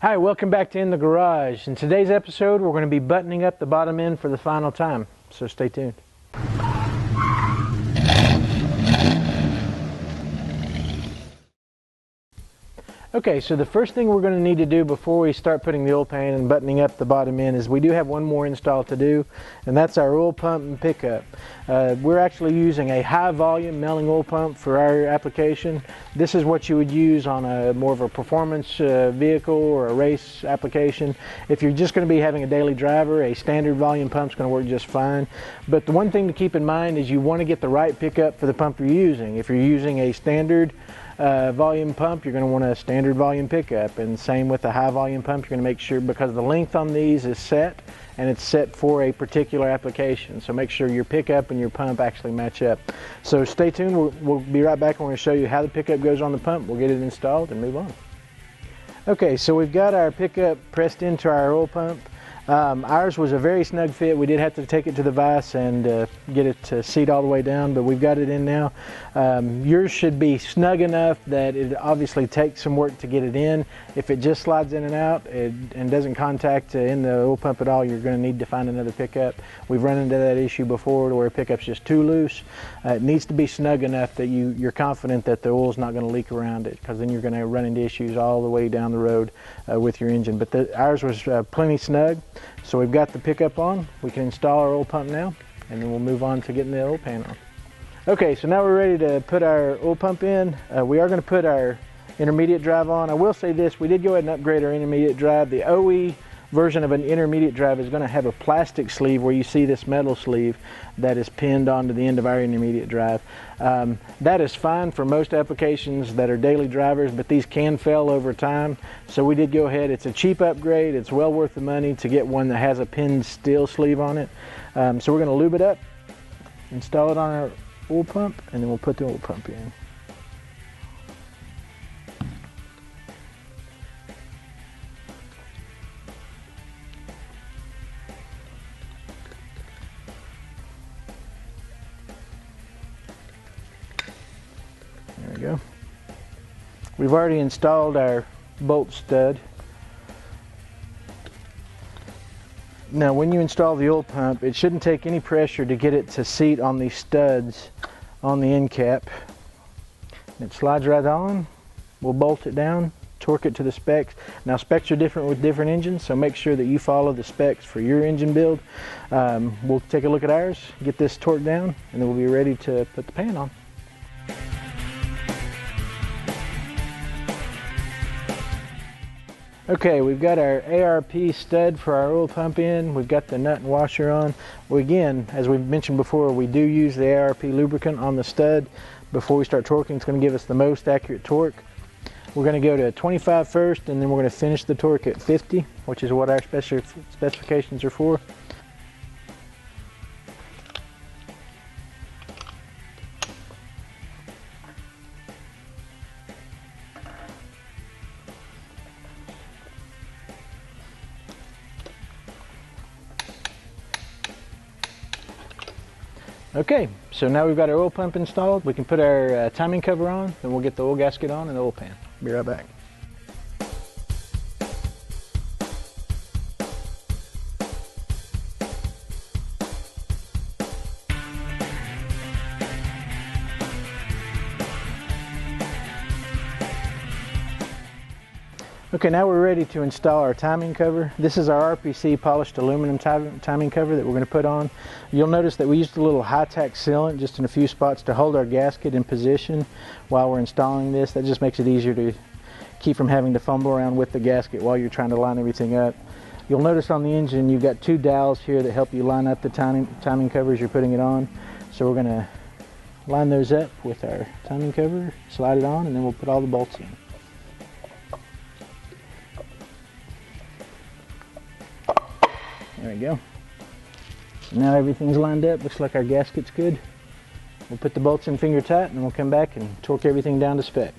Hi, welcome back to In the Garage. In today's episode, we're going to be buttoning up the bottom end for the final time, so stay tuned. Okay, so the first thing we're going to need to do before we start putting the oil pan and buttoning up the bottom end is we do have one more install to do, and that's our oil pump and pickup. We're actually using a high volume melon oil pump for our application. This is what you would use on a more of a performance vehicle or a race application. If you're just going to be having a daily driver, a standard volume pump is going to work just fine. But the one thing to keep in mind is you want to get the right pickup for the pump you're using. If you're using a standard volume pump, you're going to want a standard volume pickup, and same with the high volume pump. You're going to make sure, because the length on these is set and it's set for a particular application, so make sure your pickup and your pump actually match up. So stay tuned, we'll be right back and we're going to show you how the pickup goes on the pump. We'll get it installed and move on. Okay, so we've got our pickup pressed into our oil pump. Ours was a very snug fit. We did have to take it to the vise and get it to seat all the way down, but we've got it in now. Yours should be snug enough that it obviously takes some work to get it in. If it just slides in and out and doesn't contact in the oil pump at all, you're going to need to find another pickup. We've run into that issue before where a pickup's just too loose. It needs to be snug enough that you're confident that the oil's not going to leak around it, because then you're going to run into issues all the way down the road with your engine. But ours was plenty snug. So we've got the pickup on. We can install our oil pump now, and then we'll move on to getting the oil pan on. Okay, so now we're ready to put our oil pump in. We are going to put our intermediate drive on. I will say this, we did go ahead and upgrade our intermediate drive. The OE version of an intermediate drive is going to have a plastic sleeve where you see this metal sleeve that is pinned onto the end of our intermediate drive. That is fine for most applications that are daily drivers, but these can fail over time. So we did go ahead. It's a cheap upgrade. It's well worth the money to get one that has a pinned steel sleeve on it. So we're going to lube it up, install it on our oil pump, and then we'll put the oil pump in. There we go. We've already installed our bolt stud. Now when you install the oil pump, it shouldn't take any pressure to get it to seat on these studs on the end cap. It slides right on. We'll bolt it down, torque it to the specs. Now specs are different with different engines, so make sure that you follow the specs for your engine build. We'll take a look at ours, get this torqued down, and then we'll be ready to put the pan on. Okay, we've got our ARP stud for our oil pump in. We've got the nut and washer on. Well, again, as we've mentioned before, we do use the ARP lubricant on the stud before we start torquing. It's going to give us the most accurate torque. We're going to go to 25 first, and then we're going to finish the torque at 50, which is what our specifications are for. Okay, so now we've got our oil pump installed. We can put our timing cover on, then we'll get the oil gasket on and the oil pan. Be right back. Okay, now we're ready to install our timing cover. This is our RPC polished aluminum timing cover that we're going to put on. You'll notice that we used a little high-tack sealant just in a few spots to hold our gasket in position while we're installing this. That just makes it easier to keep from having to fumble around with the gasket while you're trying to line everything up. You'll notice on the engine you've got two dowels here that help you line up the timing cover as you're putting it on. So we're going to line those up with our timing cover, slide it on, and then we'll put all the bolts in. There we go. Now everything's lined up. Looks like our gasket's good. We'll put the bolts in finger tight, and we'll come back and torque everything down to spec.